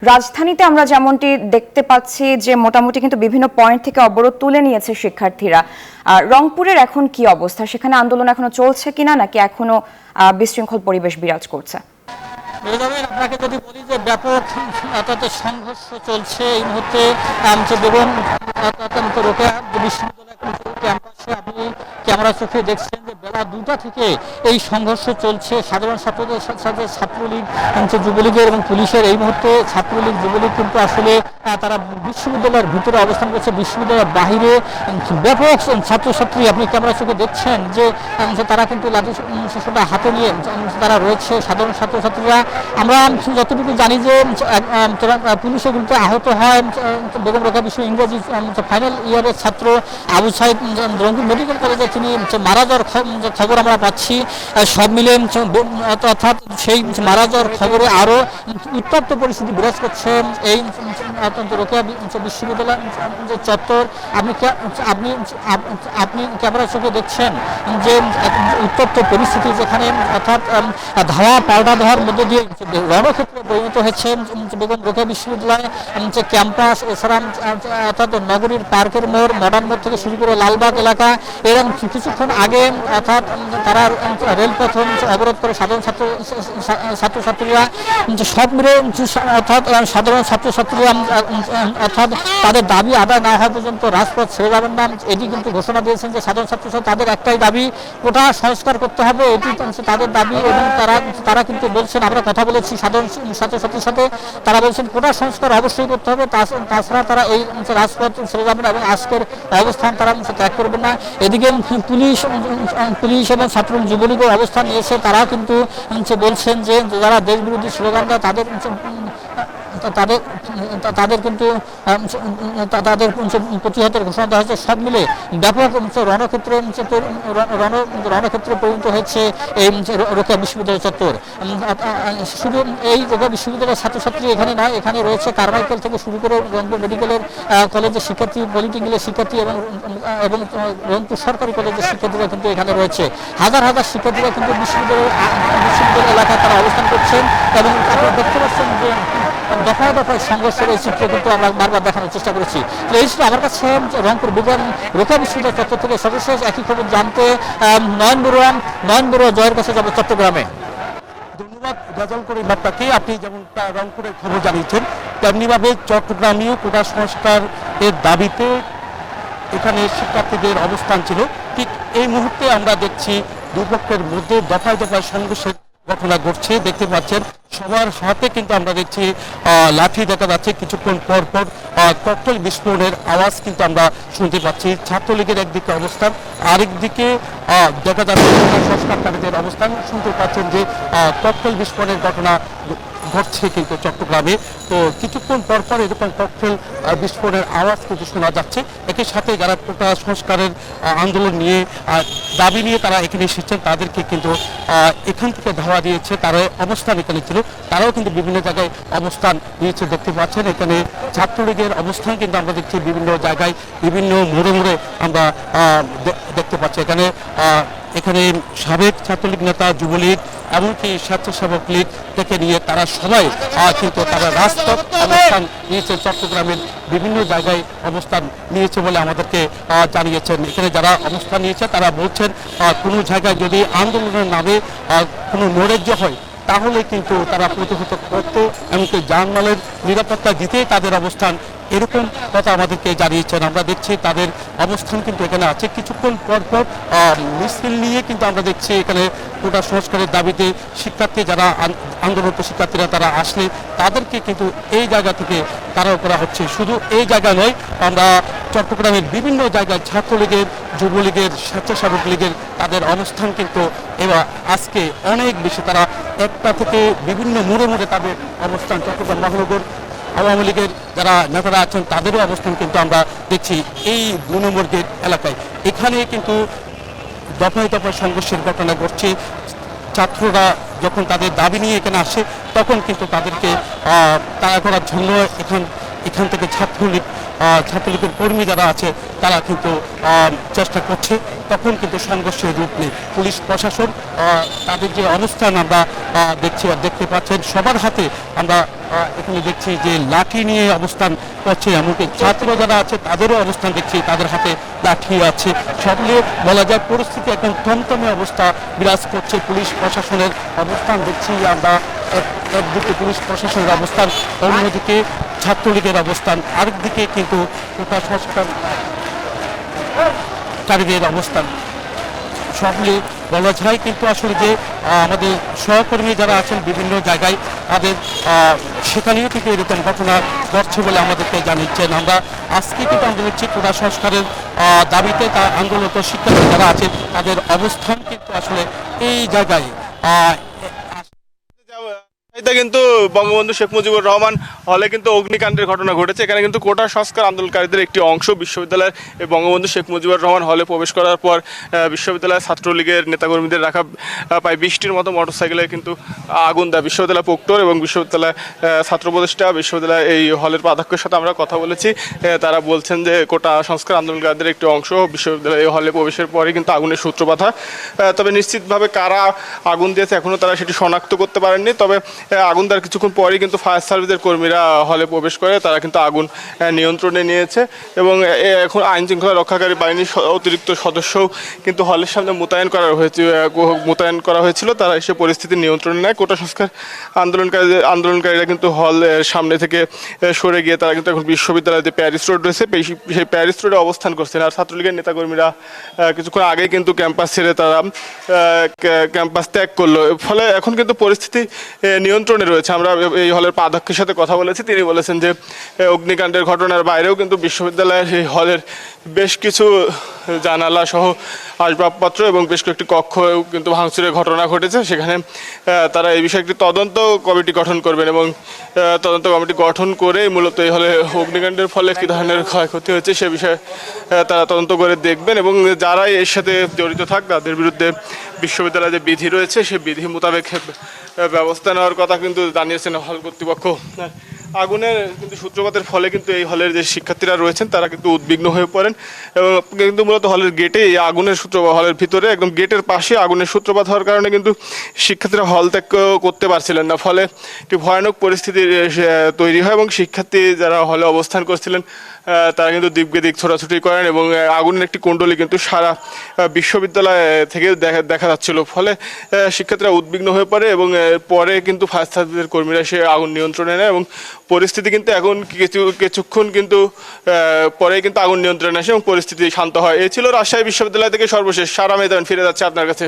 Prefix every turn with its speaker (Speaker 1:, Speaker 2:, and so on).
Speaker 1: রাজধানীতে আমরা যেমনটি দেখতে পাচ্ছি যে মোটামুটি কিন্তু বিভিন্ন পয়েন্ট থেকে অবরোধ তুলে নিয়েছে শিক্ষার্থীরা। রংপুরের এখন কি অবস্থা? সেখানে আন্দোলন এখনো চলছে কিনা, নাকি এখনো বিশৃঙ্খল পরিবেশ বিরাজ করছে?
Speaker 2: আপনাকে যদি বলি যে ব্যাপক সংঘর্ষ চলছে এই মুহূর্তে বেগম রোকেয়া বিশ্ববিদ্যালয় ক্যাম্পাসে আপনি ক্যামেরা চোখে দেখছেন যে বেলা 2টা থেকে এই সংঘর্ষ চলছে। সাধারণ ছাত্রদের সাথে ছাত্রলীগ, যুবলীগের এবং পুলিশের। এই মুহূর্তে ছাত্রলীগ যুবলীগ কিন্তু আসলে তারা বিশ্ববিদ্যালয়ের ভিতরে অবস্থান করছে, বিশ্ববিদ্যালয়ের বাহিরে ব্যাপক ছাত্রছাত্রী আপনি ক্যামেরা চোখে দেখছেন যে তারা কিন্তু লাঠি শস্যটা হাতে নিয়ে তারা রয়েছে। সাধারণ ছাত্রছাত্রীরা আমরা যতটুকু জানি যে পুলিশও কিন্তু আহত হয়। বেগম রোকেয়া বিশ্ব ইংরেজি ফাইনাল ইয়ারের ছাত্র আবু সাইদ রংপুর মেডিকেল কলেজে তিনি মারা যাওয়ার খবর আমরা পাচ্ছি। সব মিলে অর্থাৎ সেই মারা যাওয়ার খবরে আরও উত্তপ্ত পরিস্থিতি বিরাজ করছে এই রোকেয়া বিশ্ববিদ্যালয় চত্বর। আপনি ক্যামেরা চোখে দেখছেন যে উত্তপ্ত পরিস্থিতি, যেখানে অর্থাৎ ধাওয়া পাল্টা ধাওয়ার মধ্য দিয়ে রণক্ষেত্রে পরিণত হয়েছে বেগম রোকেয়া বিশ্ববিদ্যালয় ক্যাম্পাস। এছাড়া অর্থাৎ নগরীর পার্কের মোড়, মডার্ন মোড় থেকে শুরু করে লালবাগ এলাকা, এরকম কিছুক্ষণ আগে অর্থাৎ তারা রেলপথ অবরোধ করে সাধারণ ছাত্রছাত্রীরা সব মিলে অর্থাৎ সাধারণ ছাত্রছাত্রীরা অর্থাৎ তাদের দাবি আদায় না হওয়া পর্যন্ত রাজপথ ছেড়ে যাবেন না, এটি কিন্তু ঘোষণা দিয়েছেন যে সাধারণ ছাত্রছাত্রী তাদের একটাই দাবি, কোটা সংস্কার করতে হবে, এটি তাদের দাবি। এবং তারা কিন্তু বলছেন, আমরা কথা বলেছি সাধারণ ছাত্রছাত্রীর সাথে, তারা বলছেন কোটা সংস্কার অবশ্যই করতে হবে, তাছাড়া তারা এই রাজপথ ছেড়ে যাবেন এবং আজকের অবস্থান তারা ত্যাগ করবেন না। এদিকে পুলিশ এবং ছাত্র যুবলীগও অবস্থান নিয়েছে। তারা কিন্তু বলছেন যে যারা দেশ বিরোধী স্লোগান দেয় তাদের কিন্তু তাদের প্রতিহতের ঘোষণা দেওয়া হয়েছে। সব মিলে ব্যাপক রণক্ষেত্রে পরিণত হয়েছে এই রোকেয়া বিশ্ববিদ্যালয় চত্বর। শুধু এই রোকেয়া বিশ্ববিদ্যালয়ের ছাত্রছাত্রী এখানে নয়, এখানে রয়েছে কারমাইকেল থেকে শুরু করে রংপুর মেডিকেলের কলেজের শিক্ষার্থী, পলিটেকনিক্যালের শিক্ষার্থী এবং রংপুর সরকারি কলেজের শিক্ষার্থীরা কিন্তু এখানে রয়েছে। হাজার হাজার শিক্ষার্থীরা কিন্তু বিশ্ববিদ্যালয় এলাকায় তারা অবস্থান করছেন এবং আপনারা দেখতে পাচ্ছেন যে দফায় দফায় সংঘর্ষের এই চিত্র কিন্তু আমরা বারবার দেখানোর চেষ্টা করেছি। তো এই ছিল আমার কাছে রংপুর রোকেয়া বিশ্ববিদ্যালয় চত্বর থেকে সর্বশেষ একই খবর জানতে নয়ন বড়ুয়া জয়ের কাছে যাবো চট্টগ্রামে।
Speaker 3: ধন্যবাদ রেজাল করিম আপনাকে। আপনি যেমন রংপুরের খবর জানিয়েছেন, তেমনিভাবে চট্টগ্রামেও কোটা সংস্কারের দাবিতে এখানে শিক্ষার্থীদের অবস্থান ছিল। ঠিক এই মুহূর্তে আমরা দেখছি দুপক্ষের মধ্যে দফায় দফায় সংঘর্ষের ঘটনা ঘটছে। দেখতে পাচ্ছেন সবার হাতে কিন্তু আমরা দেখছি লাঠি দেখা যাচ্ছে। কিছুক্ষণ পর পর ককটেল বিস্ফোরণের আওয়াজ কিন্তু আমরা শুনতে পাচ্ছি। ছাত্রলীগের একদিকে অবস্থান, আরেকদিকে দেখা যাচ্ছে সংস্কারকারীদের অবস্থান। শুনতে পাচ্ছেন যে ককটেল বিস্ফোরণের ঘটনা ঘটছে কিন্তু চট্টগ্রামে। তো কিছুক্ষণ পর পর এরকম ককটেল বিস্ফোরণের আওয়াজ কিন্তু শোনা যাচ্ছে। একই সাথে যারা কোটা সংস্কারের আন্দোলন নিয়ে দাবি নিয়ে তারা এখানে এসেছেন, তাদেরকে কিন্তু এখান থেকে ধাওয়া দিয়েছে। তারা অবস্থান এখানে ছিল, তারাও কিন্তু বিভিন্ন জায়গায় অবস্থান নিয়েছে। দেখতে পাচ্ছেন এখানে ছাত্রলীগের অবস্থান কিন্তু আমরা দেখছি বিভিন্ন জায়গায়, বিভিন্ন মোড়ে মোড়ে আমরা দেখতে পাচ্ছি। এখানে সাবেক ছাত্রলীগ নেতা, যুবলীগ, এমনকি স্বেচ্ছাসেবক লীগ থেকে নিয়ে তারা সবাই কিন্তু তারা রাজপথ অবস্থান নিয়েছে। চট্টগ্রামের বিভিন্ন জায়গায় অবস্থান নিয়েছে বলে আমাদেরকে জানিয়েছেন। এখানে যারা অবস্থান নিয়েছে তারা বলছেন কোনো জায়গায় যদি আন্দোলনের নামে কোনো নৈরাজ্য হয় তাহলে কিন্তু তারা প্রতিহত করতে, এমনকি জানমালের নিরাপত্তা দিতেই তাদের অবস্থান, এরকম কথা আমাদেরকে জানিয়েছেন। আমরা দেখছি তাদের অবস্থান কিন্তু এখানে আছে। কিছুক্ষণ পর পর মিছিল নিয়ে কিন্তু আমরা দেখছি এখানে কোটা সংস্কারের দাবিতে শিক্ষার্থী যারা আন্দোলনরত শিক্ষার্থীরা তারা আসলে তাদেরকে কিন্তু এই জায়গা থেকে তাড়াও করা হচ্ছে। শুধু এই জায়গা নয়, আমরা চট্টগ্রামের বিভিন্ন জায়গায় ছাত্রলীগের, যুবলীগের, স্বেচ্ছাসেবক লীগের তাদের অবস্থান কিন্তু এবার আজকে অনেক বেশি। তারা একটা থেকে বিভিন্ন মোড়ে মোড়ে তাদের অবস্থান। চট্টগ্রাম মহানগর আওয়ামী লীগের যারা নেতারা আছেন তাদেরও অবস্থান কিন্তু আমরা দেখছি এই 2 নম্বর গেট এলাকায়। এখানে কিন্তু দফায় দফায় সংঘর্ষের ঘটনা ঘটছে। ছাত্ররা যখন তাদের দাবি নিয়ে এখানে আসে তখন কিন্তু তাদেরকে তাড়া করার জন্য এখান থেকে ছাত্রলীগ ছাত্রলীগের কর্মী যারা আছে তারা কিন্তু চেষ্টা করছে, তখন কিন্তু সংঘর্ষের রূপ নেই। পুলিশ প্রশাসন তাদের যে অবস্থান আমরা দেখছি আর দেখতে পাচ্ছেন, সবার হাতে আমরা এখানে দেখছি যে লাঠি নিয়ে অবস্থান করছে, এমনকি ছাত্র যারা আছে তাদেরও অবস্থান দেখছি, তাদের হাতে লাঠি আছে। সব নিয়ে বলা যায় পরিস্থিতি এখন থমথমে অবস্থা বিরাজ করছে। পুলিশ প্রশাসনের অবস্থান দেখছি আমরা, একদিকে পুলিশ প্রশাসনের অবস্থান, অন্যদিকে ছাত্রলীগের অবস্থান, আরেকদিকে কিন্তু কোটা সংস্কারকারীদের অবস্থান। সব নিয়ে বলা যায় কিন্তু আসলে যে আমাদের সহকর্মী যারা আছেন বিভিন্ন জায়গায় তাদের সেখানেও কিন্তু এরকম ঘটনা ঘটছে বলে আমাদেরকে জানিয়েছেন। আমরা আজকে কিন্তু আমরা দেখছি কোটা সংস্কারের দাবিতে আন্দোলনরত শিক্ষার্থী যারা আছেন তাদের অবস্থান কিন্তু আসলে এই জায়গায়।
Speaker 4: এটা কিন্তু বঙ্গবন্ধু শেখ মুজিবুর রহমান হলে কিন্তু অগ্নিকাণ্ডের ঘটনা ঘটেছে। এখানে কিন্তু কোটা সংস্কার আন্দোলনকারীদের একটি অংশ বিশ্ববিদ্যালয়ের এই বঙ্গবন্ধু শেখ মুজিবুর রহমান হলে প্রবেশ করার পর বিশ্ববিদ্যালয়ের ছাত্রলীগের নেতাকর্মীদের রাখা প্রায় 20টির মতো মোটরসাইকেলে কিন্তু আগুন দেয় বিশ্ববিদ্যালয় প্রক্টর এবং বিশ্ববিদ্যালয় ছাত্র উপদেষ্টা। বিশ্ববিদ্যালয় এই হলের প্রাধ্যক্ষের সাথে আমরা কথা বলেছি, তারা বলছেন যে কোটা সংস্কার আন্দোলনকারীদের একটি অংশ বিশ্ববিদ্যালয় এই হলে প্রবেশের পরে কিন্তু আগুনের সূত্রপাত হয়। তবে নিশ্চিতভাবে কারা আগুন দিয়েছে এখনও তারা সেটি শনাক্ত করতে পারেননি। তবে আগুন দেওয়ার কিছুক্ষণ পরেই কিন্তু ফায়ার সার্ভিসের কর্মীরা হলে প্রবেশ করে, তারা কিন্তু আগুন নিয়ন্ত্রণে নিয়েছে এবং এখন আইন শৃঙ্খলা রক্ষাকারী বাহিনীর অতিরিক্ত সদস্যও কিন্তু হলের সামনে মোতায়েন করা হয়েছিল। তারা এসে পরিস্থিতি নিয়ন্ত্রণে নেয়। কোটা সংস্কার আন্দোলনকারীরা কিন্তু হলের সামনে থেকে সরে গিয়ে তারা কিন্তু এখন বিশ্ববিদ্যালয়ে যে প্যারিস রোড রয়েছে সেই প্যারিস রোডে অবস্থান করছেন। আর ছাত্রলীগের নেতাকর্মীরা কিছুক্ষণ আগেই কিন্তু ক্যাম্পাস ছেড়ে তারা ক্যাম্পাস ত্যাগ করলো। ফলে এখন কিন্তু পরিস্থিতি নিয়ন্ত্রণে রয়েছে। আমরা এই হলের প্রাধ্যক্ষের সাথে কথা বলেছি, তিনি বলেছেন যে অগ্নিকাণ্ডের ঘটনার বাইরেও কিন্তু বিশ্ববিদ্যালয়ের এই হলের বেশ কিছু জানালা সহ আসবাবপত্র এবং বেশ কয়েকটি কক্ষেও কিন্তু ভাঙচুরের ঘটনা ঘটেছে। সেখানে তারা এই বিষয়ে একটি তদন্ত কমিটি গঠন করবেন এবং তদন্ত কমিটি গঠন করে মূলত এই হলে অগ্নিকাণ্ডের ফলে কী ধরনের ক্ষয়ক্ষতি হয়েছে সে বিষয়ে তারা তদন্ত করে দেখবেন এবং যারাই এর সাথে জড়িত থাক তাদের বিরুদ্ধে বিশ্ববিদ্যালয়ে যে বিধি রয়েছে সেই বিধি মোতাবেক ব্যবস্থা নেওয়ার কথা কিন্তু জানিয়েছেন হল কর্তৃপক্ষ। আগুনের কিন্তু সূত্রপাতের ফলে কিন্তু এই হলের যে শিক্ষার্থীরা রয়েছেন তারা কিন্তু উদ্বিগ্ন হয়ে পড়েন এবং কিন্তু মূলত হলের গেটে এই আগুনের সূত্রপাত, হলের ভিতরে একদম গেটের পাশে আগুনের সূত্রপাত হওয়ার কারণে কিন্তু শিক্ষার্থীরা হল ত্যাগ করতে পারছিলেন না। ফলে একটি ভয়ানক পরিস্থিতি তৈরি হয় এবং শিক্ষার্থী যারা হলে অবস্থান করছিলেন তারা কিন্তু দিকবে দিক ছোটাছুটি করেন এবং আগুনের একটি কুণ্ডলী কিন্তু সারা বিশ্ববিদ্যালয় থেকে দেখা যাচ্ছিল। ফলে শিক্ষার্থীরা উদ্বিগ্ন হয়ে পড়ে এবং পরে কিন্তু ফায়ার সার্ভিসের কর্মীরা এসে আগুন নিয়ন্ত্রণে নেয় এবং পরিস্থিতি কিন্তু এখন কিছুক্ষণ কিন্তু পরে কিন্তু আগুন নিয়ন্ত্রণে আসে এবং পরিস্থিতি শান্ত হয়। এই ছিল রাজশাহী বিশ্ববিদ্যালয় থেকে সর্বশেষ। সারা মেদান ফিরে যাচ্ছে আপনার কাছে।